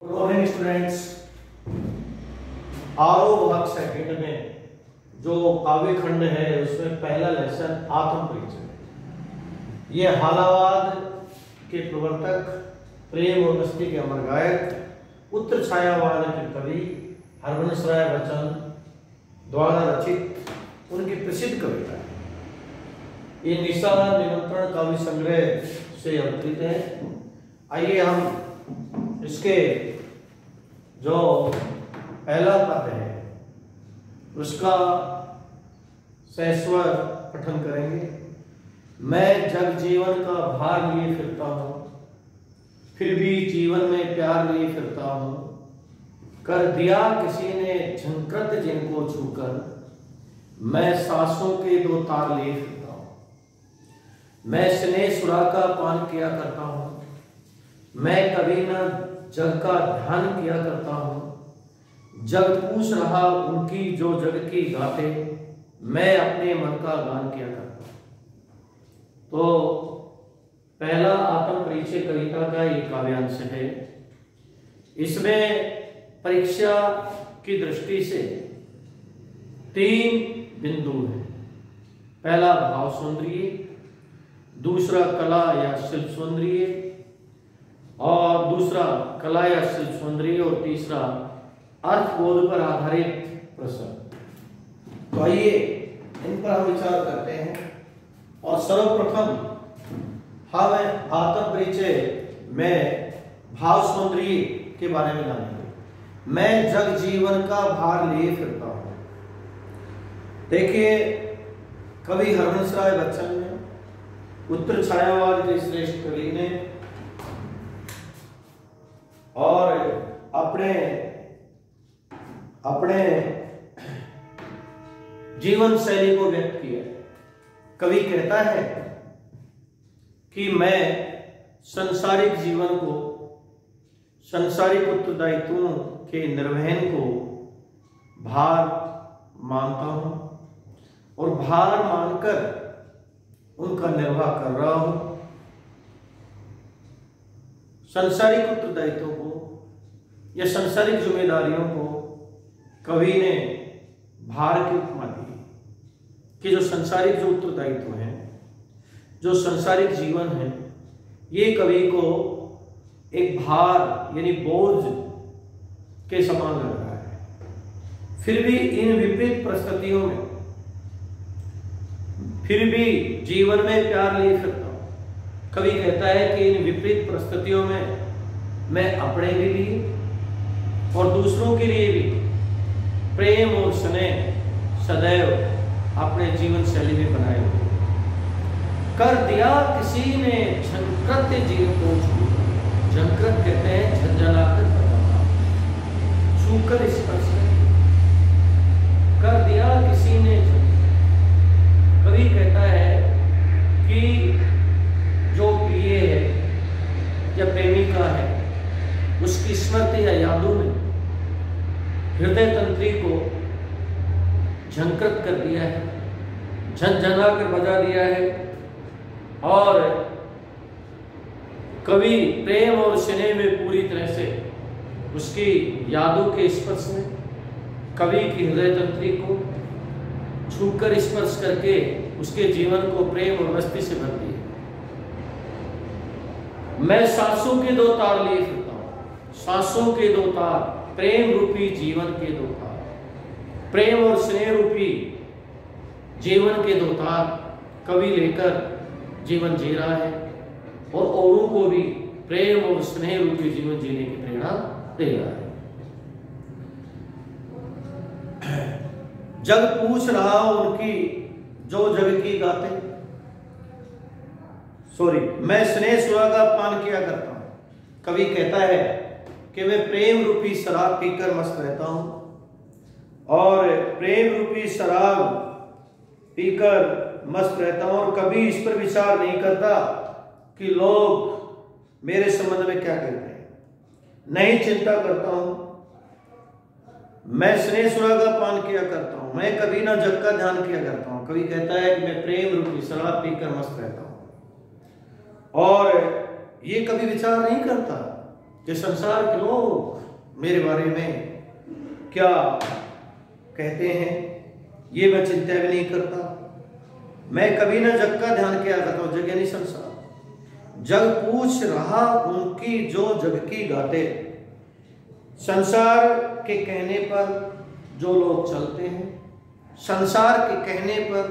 Good morning students. आरोह second में जो काव्य खंड है उसमें पहला लेसन आत्म परिचय। ये हालावाद के प्रवर्तक, प्रेम और मस्ती के अमर गायक, उत्तर छायावाद के कवि हरवंश राय बच्चन द्वारा रचित उनकी प्रसिद्ध कविता है। ये निशा निमंत्रण काव्य संग्रह से अवतरित है। आइए हम इसके जो पहला पद है उसका सस्वर पठन करेंगे। मैं जग जीवन का भार लिए फिरता हूँ, फिर भी जीवन में प्यार लिए फिरता हूँ। कर दिया किसी ने झंकृत जिनको छूकर, मैं सांसों के दो तार लिए फिरता हूँ। मैं स्नेह सुरा का पान किया करता हूँ, मैं कभी न जग का ध्यान किया करता हूँ। जग पूछ रहा उनकी जो जग की गाते, मैं अपने मन का गान किया करता हूँ। तो पहला आत्म परिचय कविता का ये काव्यांश है। इसमें परीक्षा की दृष्टि से 3 बिंदु हैं। पहला भाव सौंदर्य, दूसरा कला या शिल्प सौंदर्य, और दूसरा कला या शिल्प सौंदर्य, और तीसरा अर्थबोध पर आधारित प्रश्न। तो आइए इन पर हम विचार करते हैं। और सर्वप्रथम हम आत्म परिचय में भाव सौंदर्य के बारे में जानेंगे। मैं जग जीवन का भार लिए फिरता हूं। देखिए, कवि हरवंश राय बच्चन ने, उत्तर छायावाद के श्रेष्ठ कवि ने, और अपने जीवन शैली को व्यक्त किया। कवि कहता है कि मैं संसारिक जीवन को, संसारिक उत्तरदायित्वों के निर्वहन को भार मानता हूं और भार मानकर उनका निर्वाह कर रहा हूं। संसारिक उत्तरदायित्वों को या संसारिक जिम्मेदारियों को कवि ने भार की उपमा दी कि जो संसारिक जो उत्तरदायित्व हैं, जो संसारिक जीवन है, ये कवि को एक भार यानी बोझ के समान लग रहा है। फिर भी इन विपरीत परिस्थितियों में फिर भी जीवन में प्यार लिए फिरता हूं। कवि कहता है कि इन विपरीत परिस्थितियों में मैं अपने के लिए और दूसरों के लिए भी प्रेम और स्नेह सदैव अपने जीवन शैली में बनाए हुए। कर दिया किसी ने झंकृत जीव को छूकर, झंकृत कहते हैं झंझनाकर बताना, छूकर स्पर्श कर दिया किसी ने। कवि कहता है कि जो प्रिय है या प्रेमिका है, उसकी स्मृति या यादों में हृदय तंत्री को झंकृत कर दिया है, झंझना कर बजा दिया है। और कवि प्रेम और स्नेह में पूरी तरह से उसकी यादों के स्पर्श में कवि की हृदय तंत्री को छूकर स्पर्श करके उसके जीवन को प्रेम और मस्ती से भर दिया। मैं सांसों के 2 तार लिए फिरता हूं। सांसों के 2 तार, प्रेम रूपी जीवन के 2 तार, प्रेम और स्नेह रूपी जीवन के 2 तार कवि लेकर जीवन जी रहा है और औरों को भी प्रेम और स्नेह रूपी जीवन जीने की प्रेरणा दे रहा है। जग पूछ रहा उनकी जो जग की गाते, मैं स्नेह सुरा का पान किया करता हूं। कवि कहता है कि मैं प्रेम रूपी शराब पीकर मस्त रहता हूं और प्रेम रूपी शराब पीकर मस्त रहता हूं और कभी इस पर विचार नहीं करता कि लोग मेरे संबंध में क्या कहते हैं। नहीं चिंता करता हूं। मैं स्नेह सुरा का पान किया करता हूं, मैं कभी ना जग का ध्यान किया करता हूं। कवि कहता है कि मैं प्रेम रूपी शराब पीकर मस्त रहता हूं और ये कभी विचार नहीं करता कि संसार के लोग मेरे बारे में क्या कहते हैं, ये मैं चिंता भी नहीं करता। मैं कभी ना जग का ध्यान किया करता हूं। जग यानी संसार। जग पूछ रहा उनकी जो जग की गाते। संसार के कहने पर जो लोग चलते हैं, संसार के कहने पर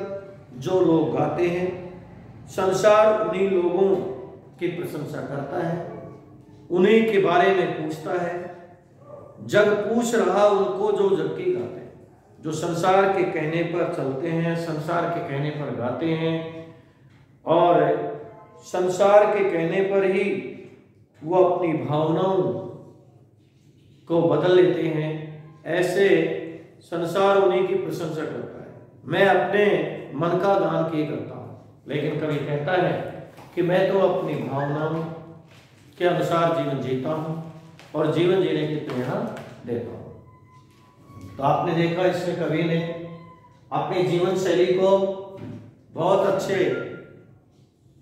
जो लोग गाते हैं, संसार उन्हीं लोगों की प्रशंसा करता है, उन्हीं के बारे में पूछता है। जग पूछ रहा उनको जो जग की गाते हैं, जो संसार के कहने पर चलते हैं, संसार के कहने पर गाते हैं और संसार के कहने पर ही वो अपनी भावनाओं को बदल लेते हैं। ऐसे संसार उन्हीं की प्रशंसा करता है। मैं अपने मन का गान किए करता हूं, लेकिन कभी कहता है कि मैं तो अपनी भावनाओं के अनुसार जीवन जीता हूं और जीवन जीने की प्रेरणा देता हूं। तो आपने देखा इसमें कवि ने अपनी जीवन शैली को बहुत अच्छे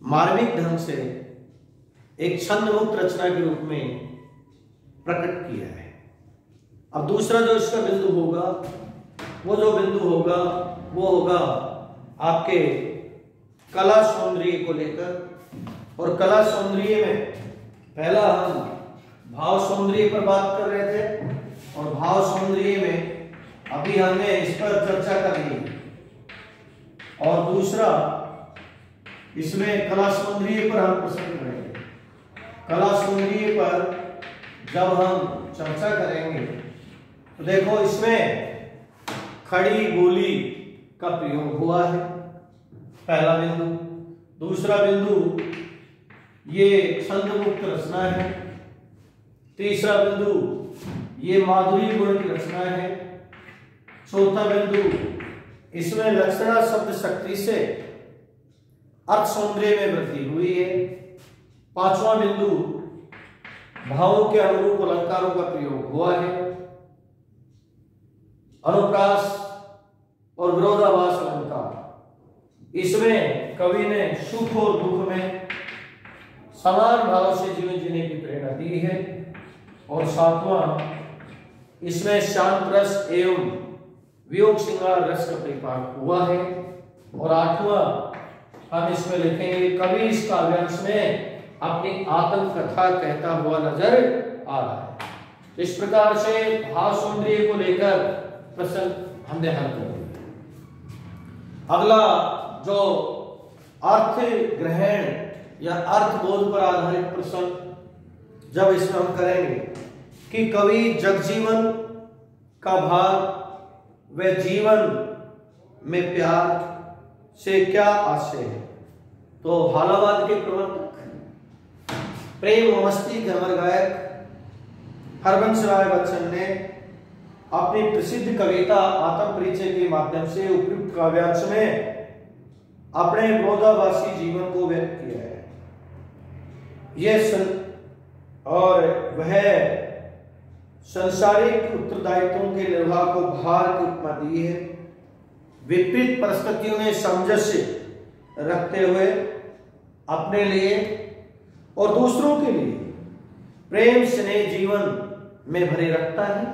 मार्मिक ढंग से एक छंद मुक्त रचना के रूप में प्रकट किया है। अब दूसरा जो इसका बिंदु होगा, वो जो बिंदु होगा वो होगा आपके कला सौंदर्य को लेकर। और कला सौंदर्य में पहला हम भाव सौंदर्य पर बात कर रहे थे और भाव सौंदर्य में अभी हमने इस पर चर्चा कर ली। और दूसरा इसमें कला सौंदर्य पर हम प्रसन्न करेंगे। कला सौंदर्य पर जब हम चर्चा करेंगे तो देखो इसमें खड़ी बोली का प्रयोग हुआ है, पहला बिंदु। दूसरा बिंदु ये छंद मुक्त रचना है। तीसरा बिंदु ये माधुरी गुण की रचना है। चौथा बिंदु इसमें लक्षणा शब्द शक्ति से अर्थ सौंदर्य में वृद्धि हुई है। पांचवा बिंदु भावों के अनुरूप अलंकारों का प्रयोग हुआ है। अनुप्रास और विरोधाभास अलंकार, इसमें कवि ने सुख और दुख में समान भाव से जीवन जीने की प्रेरणा दी है। और सातवां इसमें शांत रस एवं वियोग श्रृंगार रस का परिपाक हुआ है। और आठवां हम इसमें लिखेंगे कवि इस काव्यांश में अपनी आत्मकथा कहता हुआ नजर आ रहा है। इस प्रकार से भाव सौंदर्य को लेकर प्रश्न हमने हल कर दिया। अगला जो अर्थ ग्रहण या अर्थ बोध पर आधारित प्रश्न जब इसमें हम करेंगे कि कवि जगजीवन का भाव व जीवन में प्यार से क्या आशय है, तो भालावाद के प्रवर्तक प्रेम व मस्ती के अमर गायक हरबंश राय बच्चन ने अपनी प्रसिद्ध कविता आत्म परिचय के माध्यम से उपयुक्त काव्यांश में अपने विरोधाभासी जीवन को व्यक्त किया है। और वह संसारिक उत्तरदायित्वों के निर्वाह को भार की उपमा दी है। विपरीत परिस्थितियों में सामंजस्य रखते हुए अपने लिए और दूसरों के लिए प्रेम स्नेह जीवन में भरे रखता है।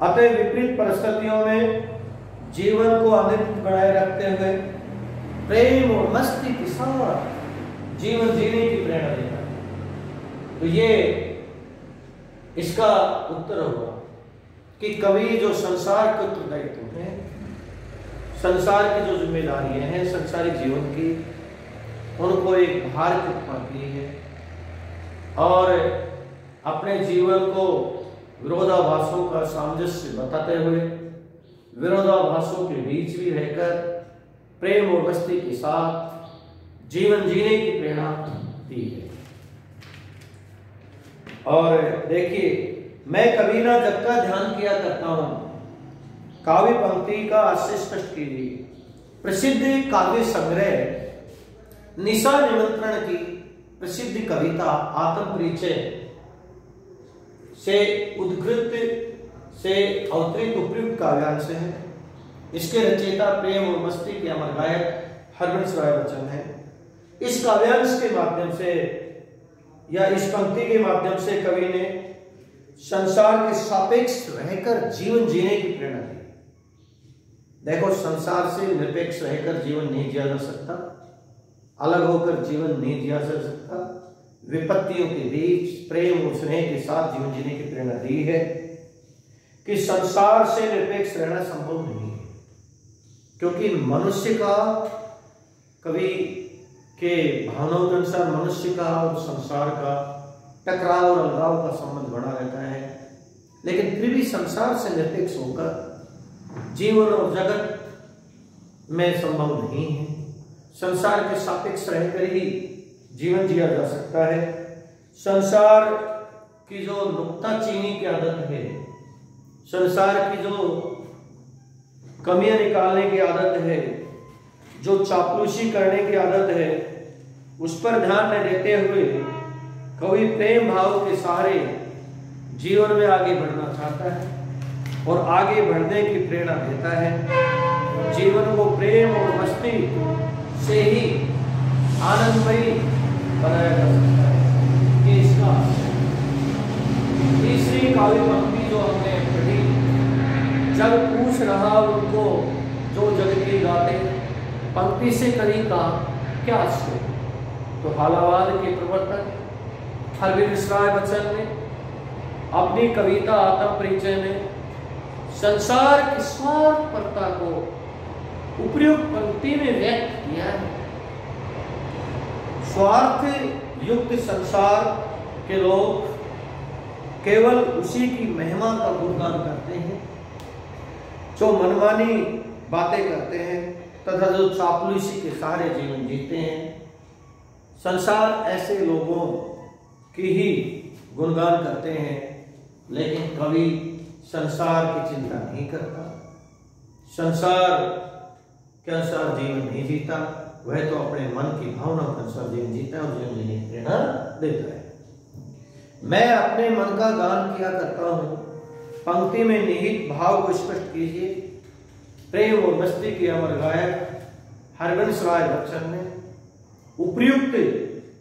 अतः विपरीत परिस्थितियों में जीवन को अनित बनाए रखते हुए प्रेम और मस्ती के साथ जीवन जीने की प्रेरणा देता है। तो ये इसका उत्तर होगा कि कवि जो संसार के उत्तरदायित्व हैं, संसार की जो जिम्मेदारियां हैं संसारिक जीवन की, उनको एक भार की उपमा दी है और अपने जीवन को विरोधाभासों का सामंजस्य बताते हुए विरोधाभासों के बीच भी रहकर प्रेम और मस्ती के साथ जीवन जीने की प्रेरणा दी है। और देखिए, मैं कभी ना जग का ध्यान किया करता हूं, काव्य पंक्ति का आशय स्पष्ट कीजिए। प्रसिद्ध काव्य संग्रह निशा निमंत्रण की प्रसिद्ध कविता आत्म परिचय से उद्घृत से अवतरित उपयुक्त काव्यांश है। इसके रचयिता प्रेम और मस्ती के अमर गायक हरबंश राय बच्चन है। इस काव्यांश के माध्यम से या इस पंक्ति के माध्यम से कवि ने संसार के सापेक्ष रहकर जीवन जीने की प्रेरणा दी। देखो, संसार से निरपेक्ष रहकर जीवन नहीं जिया जा सकता, अलग होकर जीवन नहीं जिया जा सकता। विपत्तियों के बीच प्रेम और स्नेह के साथ जीवन जीने की प्रेरणा दी है कि संसार से निरपेक्ष रहना संभव नहीं है, क्योंकि मनुष्य का, कवि के भावनाओं के अनुसार मनुष्य का और संसार का टकराव और अलगाव का संबंध बना रहता है। लेकिन फिर भी संसार से निरपेक्ष होकर जीवन और जगत में संभव नहीं है। संसार के सापेक्ष रहकर ही जीवन जिया जा सकता है। संसार की जो नुक्ताचीनी की आदत है, संसार की जो कमियां निकालने की आदत है, जो चापलूसी करने की आदत है, उस पर ध्यान न देते हुए कवि प्रेम भाव के सहारे जीवन में आगे बढ़ना चाहता है और आगे बढ़ने की प्रेरणा देता है। जीवन को प्रेम और मस्ती से ही आनंदमयी बनाया जा सकता है। ये इसका तीसरी काव्य पंक्ति जो हमने पढ़ी, जग पूछ रहा उनको जो जग की गाते, पंक्ति से कवि का क्या आशय? तो हालावाद के प्रवर्तक हरविंद राय बच्चन ने अपनी कविता आत्म परिचय में संसार की स्वार्थपरता को उपयुक्त पंक्ति में व्यक्त किया है। स्वार्थ युक्त संसार के लोग केवल उसी की महिमा का गुणगान करते हैं जो मनमानी बातें करते हैं तथा जो चापलूसी के सहारे जीवन जीते हैं। संसार ऐसे लोगों की ही गुणगान करते हैं, लेकिन कवि संसार की चिंता नहीं करता, संसार के अनुसार जीवन नहीं जीता। वह तो अपने मन की भावना के अनुसार जीवन जीता है और जीवन जीने की प्रेरणा देता है। मैं अपने मन का गान किया करता हूं, पंक्ति में निहित भाव को स्पष्ट कीजिए। प्रेम और मस्ती के अमर गायक हरवंश राय बच्चन ने उपयुक्त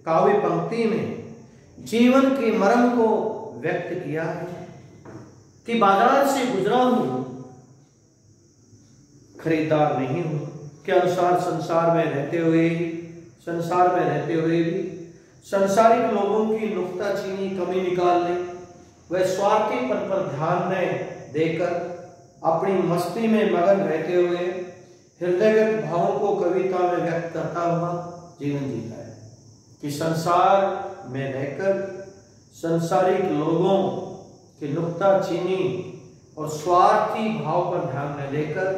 काव्य पंक्ति में जीवन के मर्म को व्यक्त किया है कि बाजार से गुजरा हूं, खरीदार नहीं हूं, के अनुसार संसार में रहते हुए भी संसारिक लोगों की नुक्ताचीनी कमी निकालने, वह स्वार्थीपन पर ध्यान न देकर अपनी मस्ती में मगन रहते हुए हृदयगत भावों को कविता में व्यक्त करता हुआ जीवन जीता है। कि संसार में रहकर संसारिक लोगों की नुक्ताचीनी और स्वार्थी भाव पर ध्यान न देकर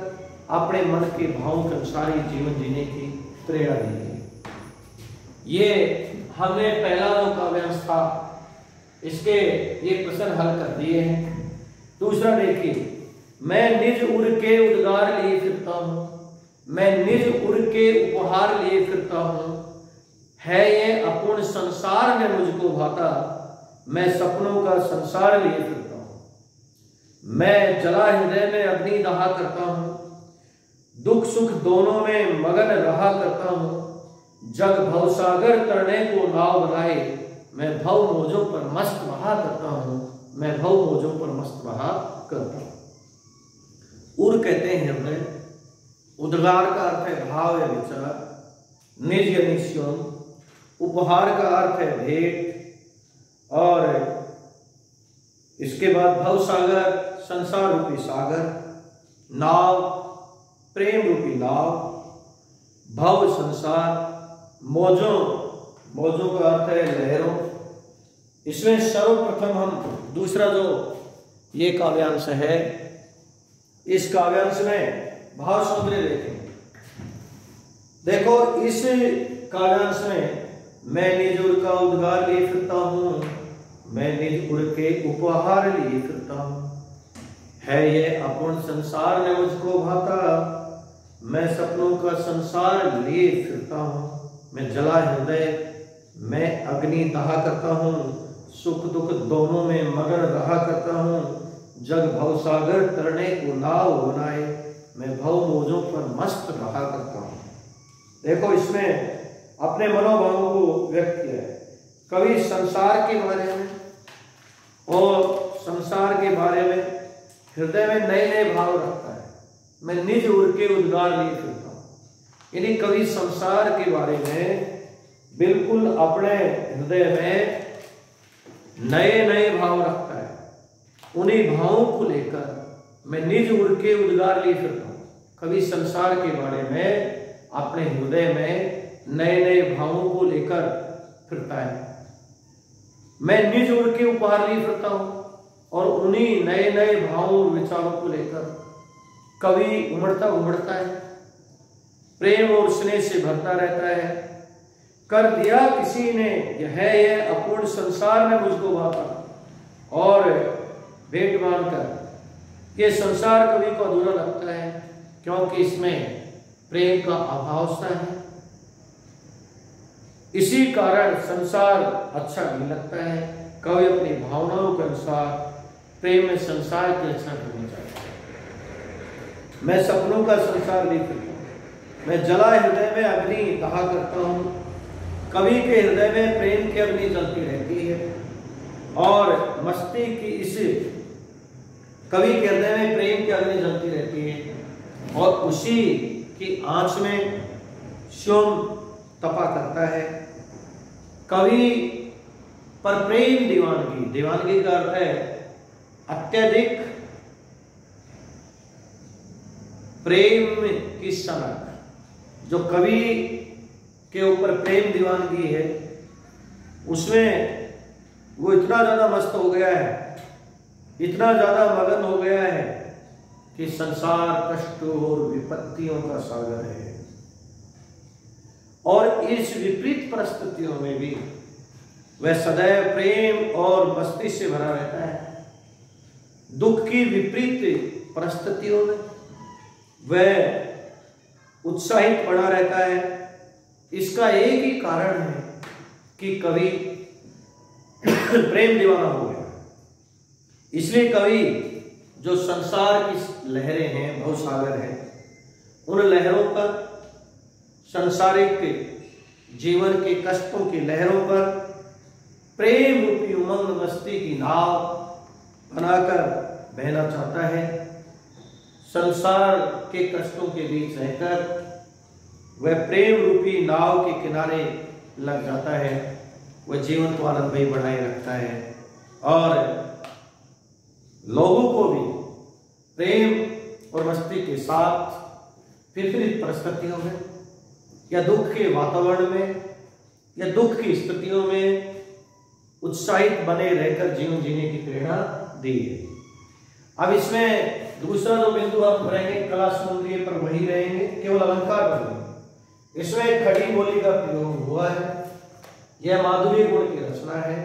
अपने मन के भावों के अनुसार ही जीवन जीने की प्रेरणा दी है। ये हमने पहला जो काव्यांश था, इसके ये प्रश्न हल कर दिए हैं। दूसरा देखिए, मैं निज उर के उद्गार लिए फिरता हूं, मैं निज उर के उपहार लिए फिरता हूं, है ये अपूर्ण संसार में मुझको भाता, मैं सपनों का संसार लिए फिरता हूं। मैं जला हृदय में अग्नि दहा करता हूं, दुख सुख दोनों में मगन रहा करता हूं। जग भवसागर तरने को नाव बनाए, मैं भव मौजों पर मस्त बहा करता हूं, मैं भव मौजों पर मस्त बहा करता हूं। उर कहते हैं हृदय, उद्गार का अर्थ है भाव या विचार, निज या निश्चय, उपहार का अर्थ है भेंट, और इसके बाद भवसागर संसार रूपी सागर, नाव प्रेम रूपी नाव, भव संसार, मौजों का अर्थ है लहरों। इसमें सर्वप्रथम हम दूसरा जो ये काव्यांश है, इस काव्यांश में भाव सौंदर्य देखेंगे। देखो, इस काव्यांश में मैं निज उर का उद्गार लिए फिरता हूं, मैं निज उर के उपहार लिए फिरता हूं, है ये अपूर्ण संसार में मुझको भाता, मैं सपनों का संसार लिए फिरता हूं। मैं जला हृदय मैं अग्नि दहा करता हूं, सुख दुख दोनों में मगन रहा करता हूं। जग भवसागर तरने को नाव बनाए, मैं भव मौजों पर मस्त रहा करता हूं। देखो, इसमें अपने मनोभावों को व्यक्त किया है कवि संसार के बारे में और संसार के बारे में हृदय में नए नए भाव रखता है। मैं निज उर के उद्गार लिए फिरता हूँ, यानी कवि संसार के बारे में बिल्कुल अपने हृदय में नए नए भाव रखता है। उन्हीं भावों को लेकर मैं निज उर के उद्गार लिए फिरता हूँ। कवि संसार के बारे में अपने हृदय में नए नए भावों को लेकर फिरता है। मैं निज उर के उपहार लिए फिरता हूँ और उन्हीं नए नए भावों विचारों को लेकर कवि उमड़ता है, प्रेम और स्नेह से भरता रहता है। कर दिया किसी ने यह अपूर्ण संसार में मुझको भाता, और भेंट मानकर ये संसार कवि को अधूरा लगता है, क्योंकि इसमें प्रेम का अभाव सा है। इसी कारण संसार अच्छा नहीं लगता है। कवि अपनी भावनाओं के अनुसार प्रेम में संसार की रचना करनी चाहता है। मैं सपनों का संसार नहीं करता हूँ, मैं जला हृदय में अग्नि कहा करता हूँ। कवि के हृदय में प्रेम की अग्नि जलती रहती है, और मस्ती की इस कवि के हृदय में प्रेम की अग्नि जलती रहती है, और उसी की आंच में श्योम तपा करता है। कवि पर प्रेम दीवानगी, दीवानगी का अर्थ है अत्यधिक प्रेम की सनक। जो कवि के ऊपर प्रेम दीवानगी है, उसमें वो इतना ज्यादा मस्त हो गया है, इतना ज्यादा मगन हो गया है कि संसार कष्टों और विपत्तियों का सागर है। और इस विपरीत परिस्थितियों में भी वह सदैव प्रेम और मस्ती से भरा रहता है। दुख की विपरीत परिस्थितियों में वह उत्साहित बना रहता है। इसका एक ही कारण है कि कवि प्रेम दीवाना हो गया। इसलिए कवि जो संसार की लहरें हैं, भवसागर है, उन लहरों पर, सांसारिक जीवन के कष्टों की लहरों पर प्रेम रूपी उमंग मस्ती की नाव बनाकर बहना चाहता है। संसार के कष्टों के बीच रहकर वह प्रेम रूपी नाव के किनारे लग जाता है। वह जीवन को आनंदमयी बनाए रखता है और लोगों को भी प्रेम और मस्ती के साथ विपरीत परिस्थितियों में या दुख के वातावरण में या दुख की स्थितियों में उत्साहित बने रहकर जीवन जीने की प्रेरणा दी है। अब इसमें दूसरा जो बिंदु हम रहेंगे कला सौंदर्य पर वही रहेंगे, केवल अलंकार पर नहीं। इसमें खड़ी बोली का प्रयोग हुआ है। यह माधुर्य गुण की रचना है।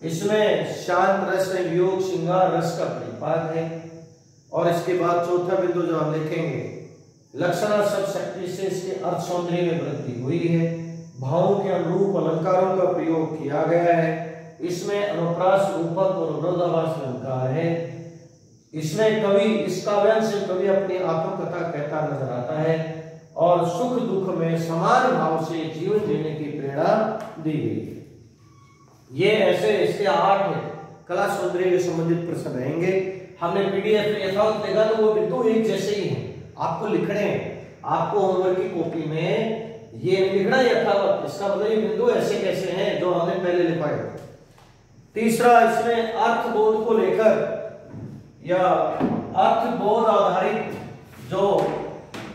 इसमें शांत रस वियोग श्रृंगार रस का परिपाक है। और इसके बाद चौथा बिंदु जो हम लिखेंगे, लक्षणा सब शक्ति से इसके अर्थ सौंदर्य में वृद्धि हुई है। भावों के अनुरूप अलंकारों का प्रयोग किया गया है। इसमें अनुप्रास रूपक और विरोधाभास अलंकार है। इसमें कवि, इस काव्यांश से कवि अपनी आत्मकथा कहता नजर आता है और सुख दुख में समान भाव से जीवन जीने की प्रेरणा दी गई है। ये ऐसे इसके 8 कला सौंदर्य से संबंधित प्रश्न रहेंगे। हमने पीडीएफ में यथावत देखा तो वो बिंदु एक जैसे ही हैं, आपको लिखने हैं। आपको होमवर्क की कॉपी में ये लिखना यथावत, इसका मतलब ये बिंदु ऐसे कैसे हैं जो हमने पहले लिखा है। तीसरा, इसमें अर्थबोध को लेकर या अर्थबोध आधारित जो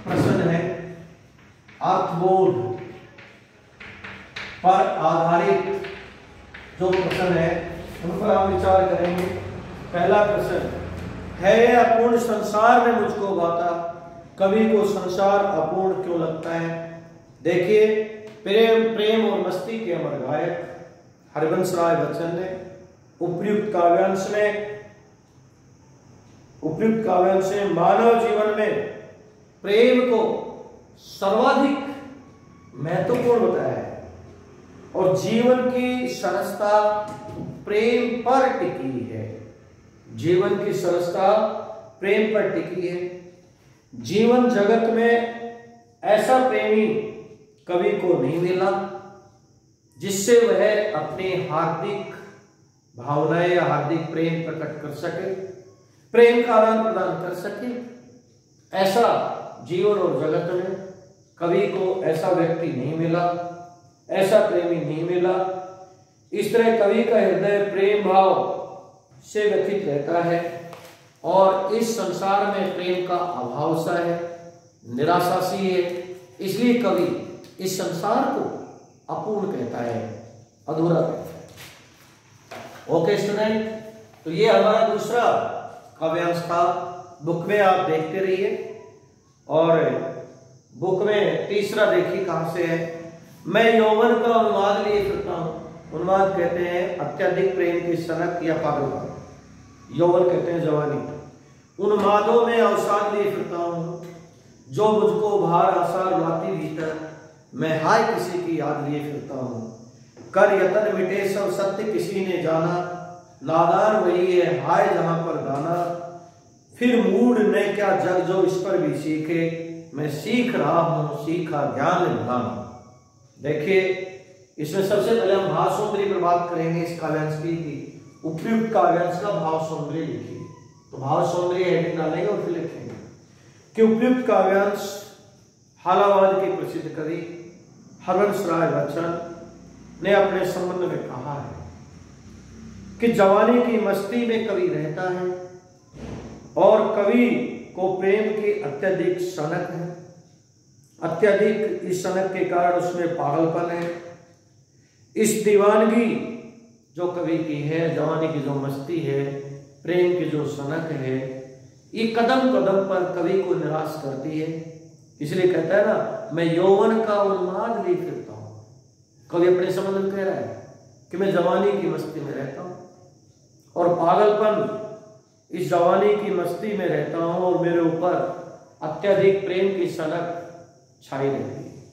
प्रश्न है, अर्थबोध पर आधारित जो प्रश्न है उन पर हम विचार करेंगे। पहला प्रश्न है, अपूर्ण संसार में मुझको गाता, कवि को संसार अपूर्ण क्यों लगता है? देखिए, प्रेम और मस्ती के अमर गायक हरिवंश राय बच्चन ने उपयुक्त काव्यांश में मानव जीवन में प्रेम को सर्वाधिक महत्वपूर्ण बताया है और जीवन की सरसता प्रेम पर टिकी है। जीवन की सरसता प्रेम पर टिकी है। जीवन जगत में ऐसा प्रेमी कवि को नहीं मिला जिससे वह अपने हार्दिक भावनाएं या हार्दिक प्रेम प्रकट कर सके, प्रेम का आदान प्रदान कर सके। ऐसा जीवन और जगत में कवि को ऐसा व्यक्ति नहीं मिला, ऐसा प्रेमी नहीं मिला। इस तरह कवि का हृदय प्रेम भाव से व्यथित रहता है और इस संसार में प्रेम का अभाव सा है, निराशा सी है। इसलिए कवि इस संसार को अपूर्ण कहता है, अधूरा कहता है। ओके स्टूडेंट, तो ये हमारा दूसरा काव्यांश था। बुक में आप देखते रहिए और बुक में तीसरा देखिए कहां से है। मैं यौवन का उन्माद लिए फिरता हूं। उन्माद कहते हैं अत्यधिक प्रेम की सनक या पागलपन। यौवन कहते हैं जवानी। उन्मादों में अवसाद लिए फिरता हूं, जो मुझको भार आसार लाती भीतर। मैं हाय किसी की याद लिए फिरता हूं। कर यतन मिटे सब सत्य किसी ने जाना। नादान वही है हाय जहां पर गाना। फिर मूड ने क्या जग जो इस पर भी सीखे। मैं सीख रहा हूं सीखा ज्ञान भुलाना। देखिए, इसमें सबसे पहले हम भाव सौंदर्य पर बात करेंगे इस काव्यांश की। उपयुक्त काव्यांश का भाव सौंदर्य लिखिए। तो भाव सौंदर्य हेडिंग डालेंगे और फिर लिखेंगे कि उपयुक्त काव्यांश हालावाद के प्रसिद्ध कवि हरवंश राय बच्चन ने अपने संबंध में कहा है कि जवानी की मस्ती में कवि रहता है और कवि को प्रेम की अत्यधिक सनक है। अत्यधिक इस सनक के कारण उसमें पागलपन है। इस दीवानगी जो कवि की है, जवानी की जो मस्ती है, प्रेम की जो सनक है, ये कदम कदम पर कवि को निराश करती है। इसलिए कहता है ना, मैं यौवन का उन्माद लिए फिरता हूं। कवि अपने संबंध में कह रहा है कि मैं जवानी की मस्ती में रहता हूं और पागलपन इस जवानी की मस्ती में रहता हूं और मेरे ऊपर अत्यधिक प्रेम की सनक छाई रहती है।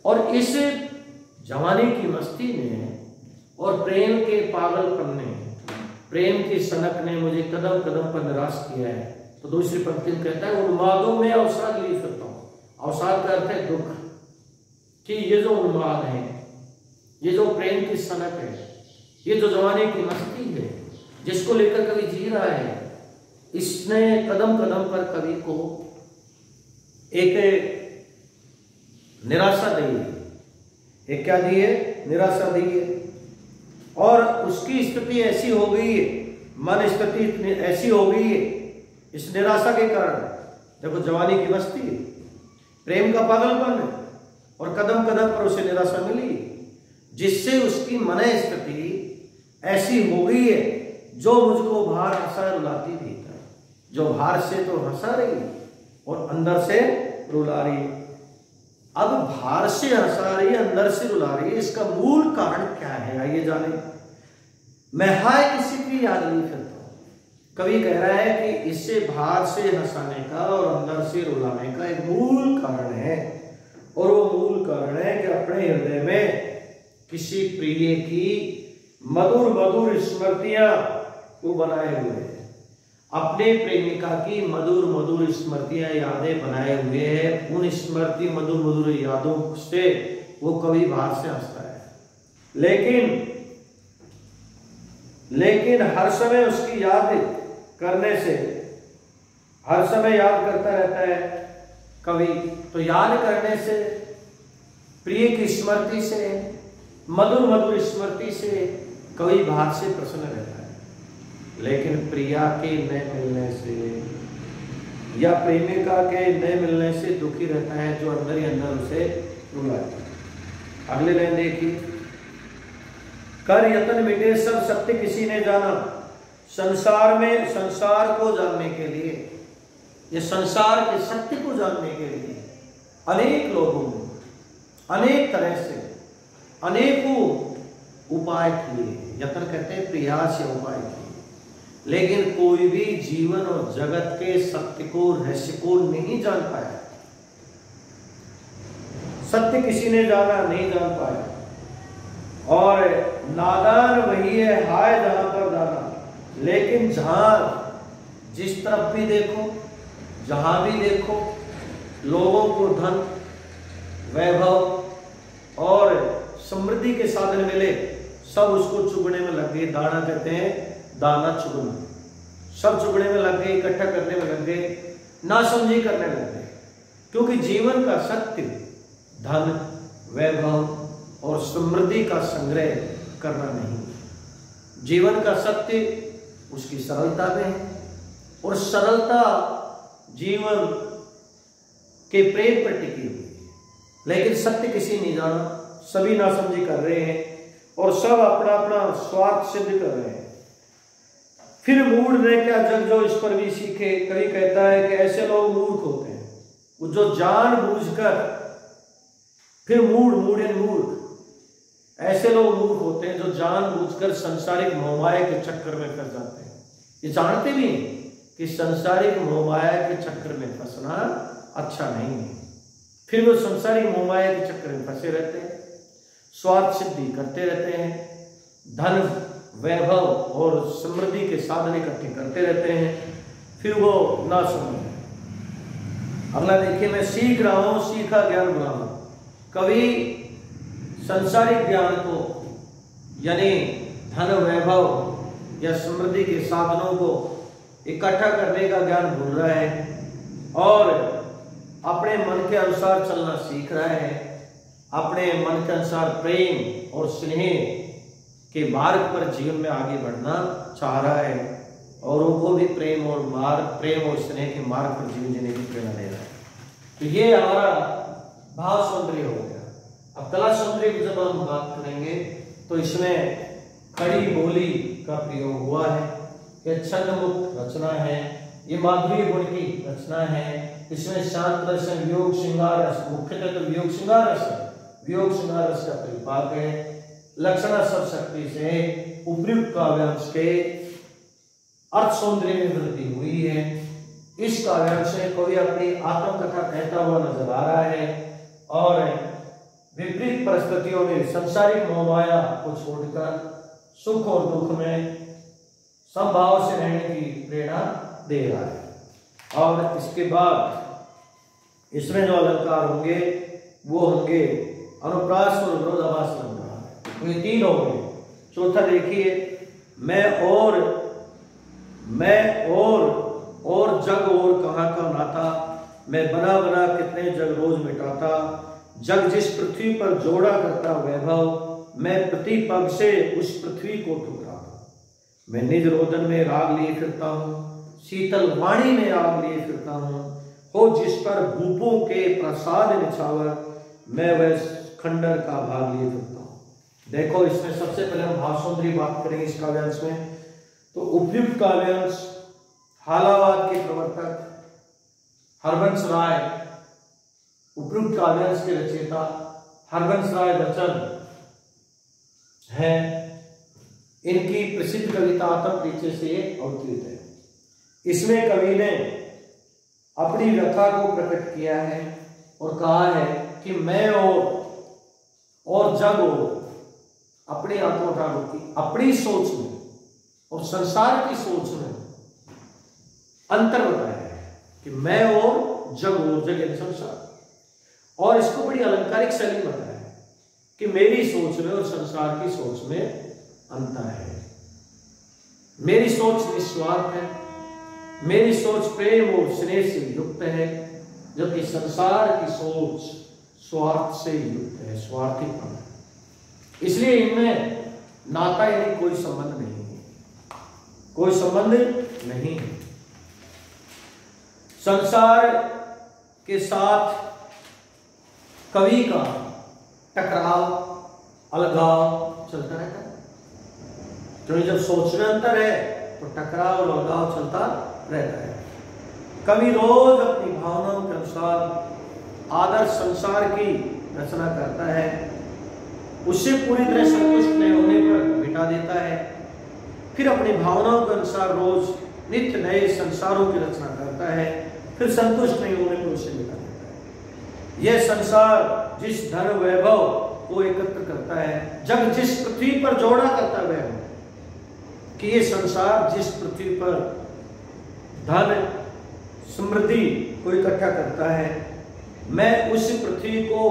और इस जवानी की मस्ती में और प्रेम के पागलपन ने, प्रेम की सनक ने मुझे कदम कदम पर निराश किया है। तो दूसरी पंक्ति में कहता है उन्मादों में अवसाद लिए फिरता हूं। अवसाद का अर्थ है दुख। कि ये जो उन्माद है, ये जो प्रेम की सनक है, ये जो जवानी की मस्ती है जिसको लेकर कवि जी रहा है, इसने कदम कदम पर कवि को एक निराशा दी है। एक क्या दी है? निराशा दी है। और उसकी स्थिति ऐसी हो गई है, मन स्थिति ऐसी हो गई है इस निराशा के कारण। देखो, जवानी की मस्ती है, प्रेम का पागलपन है और कदम कदम पर उसे निराशा मिली, जिससे उसकी मन स्थिति ऐसी हो गई है जो मुझको भार हंसा रुलाती भीतर। जो भार से तो हंसा रही और अंदर से रुला रही। अब भार से हंसा रही, अंदर से रुला रही, इसका मूल कारण क्या है? आइए जाने। मैं हाय किसी की याद नहीं करता हूं। कवि कह रहा है कि इससे भार से हंसाने का और अंदर से रुलाने का एक मूल कारण है, और वो मूल कारण है कि अपने हृदय में किसी प्रिय की मधुर मधुर स्मृतियां वो बनाए हुए हैं। अपने प्रेमिका की मधुर मधुर स्मृतियां, यादें बनाए हुए हैं। उन स्मृति मधुर मधुर यादों से वो कवि भार से हंसता है। लेकिन हर समय उसकी याद करने से, हर समय याद करता रहता है कवि। तो याद करने से, प्रिय की स्मृति से, मधुर मधुर स्मृति से कवि भार से प्रसन्न रहता है। लेकिन प्रिया के न मिलने से या प्रेमिका के न मिलने से दुखी रहता है, जो अंदर ही अंदर उसे रुलाता है। अगले लाइन देखिए। कर यतन मिटे सब सत्य किसी ने जाना। संसार में, संसार को जानने के लिए, ये संसार के सत्य को जानने के लिए अनेक लोगों ने अनेक तरह से अनेकों उपाय किए। यतन कहते हैं प्रयास या उपाय किए, लेकिन कोई भी जीवन और जगत के सत्य को, रहस्य को नहीं जान पाया। सत्य किसी ने जाना, नहीं जान पाया। और नादान वही है हाय जहां पर दाना। लेकिन जहां, जिस तरफ भी देखो, जहां भी देखो, लोगों को धन, वैभव और समृद्धि के साधन मिले, सब उसको चुगने में लग गए। दाना कहते हैं दाना चुगना, सब चुगने में लग गए, इकट्ठा करने में लग गए, नासमझी करने लग गए। क्योंकि जीवन का सत्य धन, वैभव और समृद्धि का संग्रह करना नहीं, जीवन का सत्य उसकी सरलता में है। और सरलता जीवन के प्रेम पर टिकी हुई है। लेकिन सत्य किसी नहीं जाना, सभी नासमझी कर रहे हैं और सब अपना अपना स्वार्थ सिद्ध कर रहे हैं। फिर मूढ़ ने क्या जग जो इस पर भी सीखे। कवि कहता है कि ऐसे लोग मूर्ख होते हैं, वो जो जानबूझकर, फिर मूढ़ ऐसे लोग मूर्ख होते हैं जो जानबूझकर संसारिक मोहमाया के चक्कर में फंस जाते हैं। ये जानते भी हैं कि संसारिक मोहमाया के चक्कर में फंसना अच्छा नहीं है, फिर वो संसारिक मोहमाया के चक्कर में फंसे रहते हैं, स्वार्थ सिद्धि करते रहते हैं, धन, वैभव और समृद्धि के साधन इकट्ठे करते रहते हैं, फिर वो ना समझ। अगला देखिए, मैं सीख रहा हूं, सीखा ज्ञान बुलाऊं। कवि संसारिक ज्ञान को यानी धन, वैभव या समृद्धि के साधनों को इकट्ठा करने का ज्ञान भूल रहा है और अपने मन के अनुसार चलना सीख रहा है, अपने मन के अनुसार प्रेम और स्नेह के मार्ग पर जीवन में आगे बढ़ना चाह रहा है, और उनको भी प्रेम और स्नेह के मार्ग पर जीवन जीने की प्रेरणा दे रहा है। तो ये हमारा भाव सौंदर्य हो गया। अब कला सौंदर्य की जब हम बात करेंगे तो इसमें खड़ी बोली का प्रयोग हुआ है, ये छंद मुक्त रचना है, ये माधुर्य गुण की रचना है, इसमें शांत रस, वियोग श्रृंगार रस, मुख्यतः तो वियोग श्रृंगार रस है, वियोग श्रृंगार रस का परिपाक है। लक्षणा सब शक्ति से उपयुक्त काव्यांश के अर्थ सौंदर्य में वृद्धि हुई है। इस काव्यांश में कवि अपनी आत्मकथा कहता हुआ नजर आ रहा है और विपरीत परिस्थितियों में संसारिक मोहमाया को छोड़कर सुख और दुख में समभाव से रहने की प्रेरणा दे रहा है। और इसके बाद इसमें जो अलंकार होंगे वो होंगे अनुप्रास और विरोधाभास अलंकार, ये तीन होंगे। चौथा देखिए, और जग और कहाँ का नाता, मैं बना बना कितने जग रोज मिटाता, जग जिस पृथ्वी पर जोड़ा करता वैभव, मैं प्रति पग से उस पृथ्वी को ठुकराता, मैं निज रोदन में राग लिए फिरता हूँ, शीतल वाणी में आग लिए फिरता हूँ, हो जिस पर भूपों के प्रसाद निछावर, मैं वह खंडर का भाग लिए फिरता हूँ। देखो, इसमें सबसे पहले हम भाव सौंदर्य बात करेंगे इस काव्यांश में। तो उपयुक्त काव्यांश हालावाद के प्रवर्तक हरबंस राय, उपयुक्त काव्यांश के रचयिता हरबंस राय बच्चन है। इनकी प्रसिद्ध कविता आत्म परिचय से अवतरित है। इसमें कवि ने अपनी व्यथा को प्रकट किया है और कहा है कि मैं और जग अपनी आत्मकथा की अपनी सोच में और संसार की सोच में अंतर बताया है कि मैं और जग संसार, और इसको बड़ी अलंकारिक शैली बताया है कि मेरी सोच में और संसार की सोच में अंतर है। मेरी सोच निस्वार्थ है, मेरी सोच प्रेम और स्नेह से युक्त है, जबकि संसार की सोच स्वार्थ से युक्त है, स्वार्थीपन। इसलिए इनमें नाता यानी कोई संबंध नहीं है, कोई संबंध नहीं है। संसार के साथ कवि का टकराव, अलगाव चलता रहता है, क्योंकि जब सोच में अंतर है तो टकराव और अलगाव चलता रहता है। कवि रोज अपनी भावनाओं के अनुसार आदर्श संसार की रचना करता है, उससे पूरी तरह संतुष्ट नहीं होने पर मिटा देता है, फिर अपनी भावनाओं के अनुसार रोज नित्य नए संसारों की रचना करता है, फिर संतुष्ट नहीं होने पर उसे मिटा देता है। यह संसार जिस धन वैभव को एकत्र करता है, जग जिस पृथ्वी पर जोड़ा करता वैभव, कि ये संसार जिस पृथ्वी पर धन समृद्धि को इकट्ठा करता है, मैं उस पृथ्वी को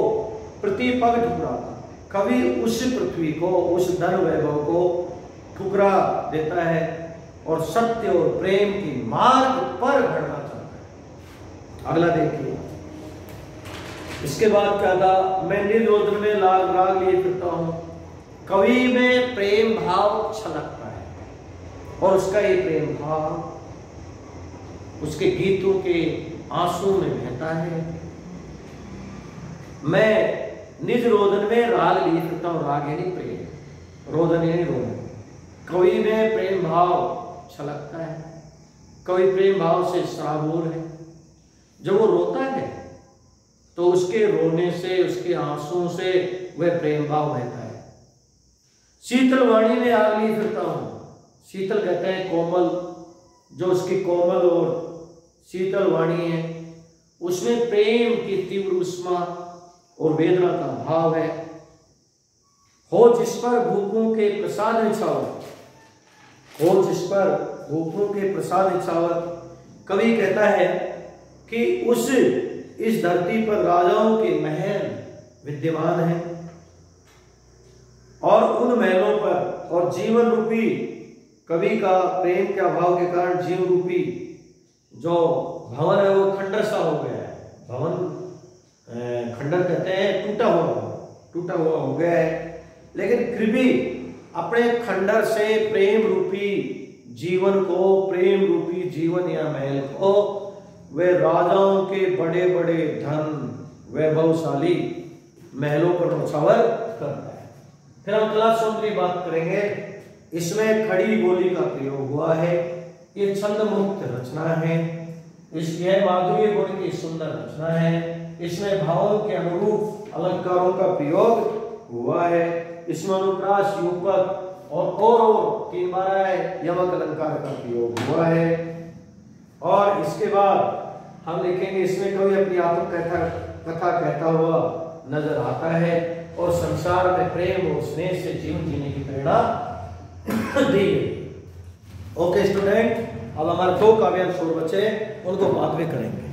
प्रतिपग ठुकराता, कवि उस पृथ्वी को, उस धन वैभव को ठुकरा देता है और सत्य और प्रेम की मार्ग पर बढ़ना चाहता है। अगला देखिए, इसके बाद क्या था, मैं निर्रोधन में राग लिए फिरता हूं, कवि में प्रेम भाव छलकता है और उसका ये प्रेम भाव उसके गीतों के आंसू में बहता है। मैं निज रोदन में राग लिए फिरता हूं, राग यानी प्रेम, रोदन यानी रोदन। कवि में प्रेम भाव छलकता है, कवि प्रेम भाव से सराबोर है। जब वो रोता है तो उसके रोने से, उसके आंसुओं से वह प्रेम भाव बहता है। शीतल वाणी में आग लिए फिरता हूं, शीतल कहते हैं कोमल, जो उसकी कोमल और शीतल वाणी है, उसमें प्रेम की तीव्र उष्मा और वेदना का भाव है। हो जिस पर भूपों के प्रसाद निछावर, हो जिस पर भूपों के प्रसाद निछावर, कवि कहता है कि इस धरती पर राजाओं के महल विद्यमान हैं और उन महलों पर और जीवन रूपी कवि का प्रेम के अभाव के कारण जीवन रूपी जो भवन है वो खंडर सा हो गया है। भवन खंडर कहते हैं टूटा हुआ हो गया है, लेकिन फिर भी अपने खंडर से प्रेम रूपी जीवन को, प्रेम रूपी जीवन या महल को वे राजाओं के बड़े बड़े धन वैभवशाली महलों पर नौछावर करता है। फिर हम कला सौंदर्य बात करेंगे। इसमें खड़ी बोली का प्रयोग हुआ है, ये छंद मुक्त रचना है, यह माधुर्य गुण की सुंदर रचना है। इसमें भावों के अनुरूप अलंकारों का प्रयोग हुआ है। इसमें अनुप्रास, यूपक और 3 बार यमक अलंकार का प्रयोग हुआ है। और इसके बाद हम देखेंगे इसमें कवि अपनी आत्मकथा कहता हुआ नजर आता है और संसार में प्रेम और स्नेह से जीवन जीने की प्रेरणा दी गई। ओके स्टूडेंट, अब हमारे 2 काव्यांश और बचे, उनको बाद में करेंगे।